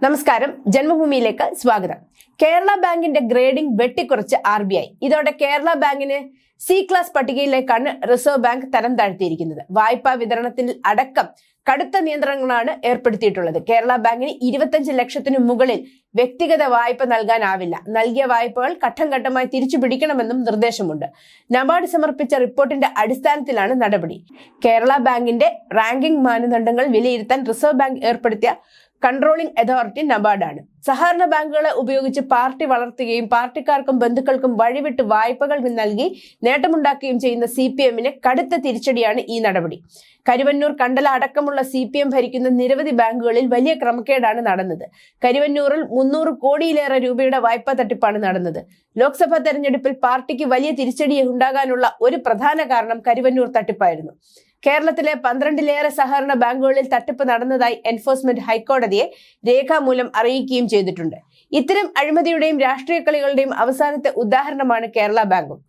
നമസ്കാരം, ജന്മഭൂമിയിലേക്ക് സ്വാഗതം. കേരള ബാങ്കിന്റെ ഗ്രേഡിംഗ് വെട്ടിക്കുറച്ച് RBI. ഇതോടെ കേരള ബാങ്കിന് C ക്ലാസ് പട്ടികയിലേക്കാണ് റിസർവ് ബാങ്ക് തരം താഴ്ത്തിയിരിക്കുന്നത്. വായ്പാ വിതരണത്തിൽ അടക്കം കടുത്ത നിയന്ത്രണങ്ങളാണ് ഏർപ്പെടുത്തിയിട്ടുള്ളത്. കേരള ബാങ്കിന് 25 ലക്ഷത്തിനു മുകളിൽ വ്യക്തിഗത വായ്പ നൽകാനാവില്ല. നൽകിയ വായ്പകൾ ഘട്ടം ഘട്ടമായി തിരിച്ചു പിടിക്കണമെന്നും നിർദ്ദേശമുണ്ട്. നബാർഡ് സമർപ്പിച്ച റിപ്പോർട്ടിന്റെ അടിസ്ഥാനത്തിലാണ് നടപടി. കേരള ബാങ്കിന്റെ റാങ്കിംഗ് മാനദണ്ഡങ്ങൾ വിലയിരുത്താൻ റിസർവ് ബാങ്ക് ഏർപ്പെടുത്തിയ കൺട്രോളിംഗ് അതോറിറ്റി നബാർഡാണ്. സഹകരണ ബാങ്കുകളെ ഉപയോഗിച്ച് പാർട്ടി വളർത്തുകയും പാർട്ടിക്കാർക്കും ബന്ധുക്കൾക്കും വഴിവിട്ട് വായ്പകൾ നൽകി നേട്ടമുണ്ടാക്കുകയും ചെയ്യുന്ന CPM-ന് കടുത്ത തിരിച്ചടിയാണ് ഈ നടപടി. കരുവന്നൂർ, കണ്ടല അടക്കമുള്ള CPM ഭരിക്കുന്ന നിരവധി ബാങ്കുകളിൽ വലിയ ക്രമക്കേടാണ് നടന്നത്. കരുവന്നൂരിൽ 300 കോടിയിലേറെ രൂപയുടെ വായ്പാ തട്ടിപ്പാണ് നടന്നത്. ലോക്സഭാ തെരഞ്ഞെടുപ്പിൽ പാർട്ടിക്ക് വലിയ തിരിച്ചടി ഉണ്ടാകാനുള്ള ഒരു പ്രധാന കാരണം കരുവന്നൂർ തട്ടിപ്പായിരുന്നു. കേരളത്തിലെ 12ലേറെ സഹകരണ ബാങ്കുകളിൽ തട്ടിപ്പ് നടന്നതായി എൻഫോഴ്സ്മെന്റ് ഹൈക്കോടതിയെ രേഖാമൂലം അറിയിക്കുകയും ചെയ്തിട്ടുണ്ട്. ഇത്തരം അഴിമതിയുടെയും രാഷ്ട്രീയ കളികളുടെയും അവസാനത്തെ ഉദാഹരണമാണ് കേരള ബാങ്കും.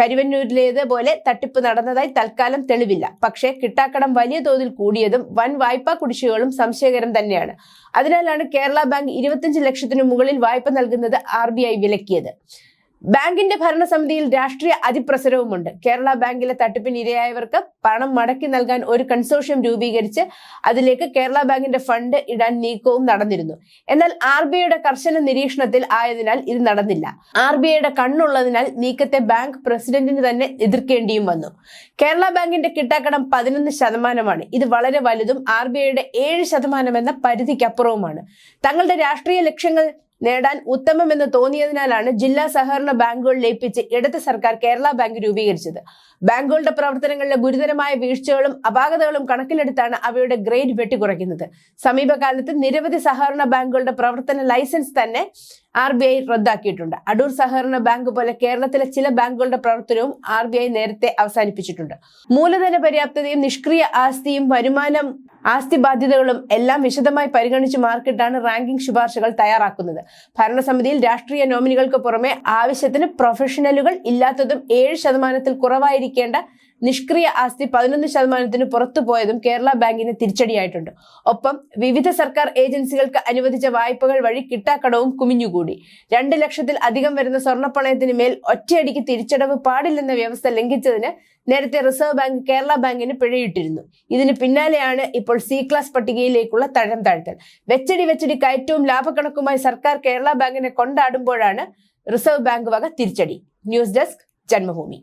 കരുവന്നൂരിലേതുപോലെ തട്ടിപ്പ് നടന്നതായി തൽക്കാലം തെളിവില്ല. പക്ഷേ കിട്ടാക്കടം വലിയ തോതിൽ കൂടിയതും വൻ വായ്പാ കുടിശ്ശികകളും സംശയകരം തന്നെയാണ്. അതിനാലാണ് കേരള ബാങ്ക് 25 ലക്ഷത്തിനു മുകളിൽ വായ്പ നൽകുന്നത് RBI വിലക്കിയത്. ബാങ്കിന്റെ ഭരണസമിതിയിൽ രാഷ്ട്രീയ അതിപ്രസരവുമുണ്ട്. കേരള ബാങ്കിലെ തട്ടിപ്പിന് ഇരയായവർക്ക് പണം മടക്കി നൽകാൻ ഒരു കൺസോർഷ്യം രൂപീകരിച്ച് അതിലേക്ക് കേരള ബാങ്കിന്റെ ഫണ്ട് ഇടാൻ നീക്കവും നടന്നിരുന്നു. എന്നാൽ RBIയുടെ കർശന നിരീക്ഷണത്തിൽ ആയതിനാൽ ഇത് നടന്നില്ല. RBIയുടെ കണ്ണുള്ളതിനാൽ നീക്കത്തെ ബാങ്ക് പ്രസിഡന്റിന് തന്നെ എതിർക്കേണ്ടിയും വന്നു. കേരള ബാങ്കിന്റെ കിട്ടാക്കടം 11%. ഇത് വളരെ വലുതും RBIയുടെ 7% എന്ന പരിധിക്കപ്പുറവുമാണ്. തങ്ങളുടെ രാഷ്ട്രീയ ലക്ഷ്യങ്ങൾ നേടാൻ ഉത്തമമെന്ന് തോന്നിയതിനാലാണ് ജില്ലാ സഹകരണ ബാങ്കുകൾ ലയിപ്പിച്ച് ഇടത് സർക്കാർ കേരള ബാങ്ക് രൂപീകരിച്ചത്. ബാങ്കുകളുടെ പ്രവർത്തനങ്ങളിലെ ഗുരുതരമായ വീഴ്ചകളും അപാകതകളും കണക്കിലെടുത്താണ് അവയുടെ ഗ്രേഡ് വെട്ടിക്കുറയ്ക്കുന്നത്. സമീപകാലത്ത് നിരവധി സഹകരണ ബാങ്കുകളുടെ പ്രവർത്തന ലൈസൻസ് തന്നെ RBI റദ്ദാക്കിയിട്ടുണ്ട്. അടൂർ സഹകരണ ബാങ്ക് പോലെ കേരളത്തിലെ ചില ബാങ്കുകളുടെ പ്രവർത്തനവും RBI നേരത്തെ അവസാനിപ്പിച്ചിട്ടുണ്ട്. മൂലധന പര്യാപ്തതയും നിഷ്ക്രിയ ആസ്തിയും വരുമാനം, ആസ്തി ബാധ്യതകളും എല്ലാം വിശദമായി പരിഗണിച്ച് മാർക്കിട്ടാണ് റാങ്കിംഗ് ശുപാർശകൾ തയ്യാറാക്കുന്നത്. ഭരണസമിതിയിൽ രാഷ്ട്രീയ നോമിനികൾക്ക് പുറമെ ആവശ്യത്തിന് പ്രൊഫഷണലുകൾ ഇല്ലാത്തതും 7% കുറവായിരിക്കേണ്ട നിഷ്ക്രിയ ആസ്തി 11% പുറത്തു പോയതും കേരള ബാങ്കിന് തിരിച്ചടിയായിട്ടുണ്ട്. ഒപ്പം വിവിധ സർക്കാർ ഏജൻസികൾക്ക് അനുവദിച്ച വായ്പകൾ വഴി കിട്ടാക്കടവും കുമിഞ്ഞുകൂടി. 2 ലക്ഷത്തിൽ അധികം വരുന്ന സ്വർണ്ണപ്പണയത്തിന് മേൽ ഒറ്റയടിക്ക് തിരിച്ചടവ് പാടില്ലെന്ന വ്യവസ്ഥ ലംഘിച്ചതിന് നേരത്തെ റിസർവ് ബാങ്ക് കേരള ബാങ്കിന് പിഴയിട്ടിരുന്നു. ഇതിന് പിന്നാലെയാണ് ഇപ്പോൾ C ക്ലാസ് പട്ടികയിലേക്കുള്ള തരം താഴ്ത്തൽ. വെച്ചടി കയറ്റവും ലാഭക്കണക്കുമായി സർക്കാർ കേരള ബാങ്കിനെ കൊണ്ടാടുമ്പോഴാണ് റിസർവ് ബാങ്ക് വക തിരിച്ചടി. News desk, Janmabhumi.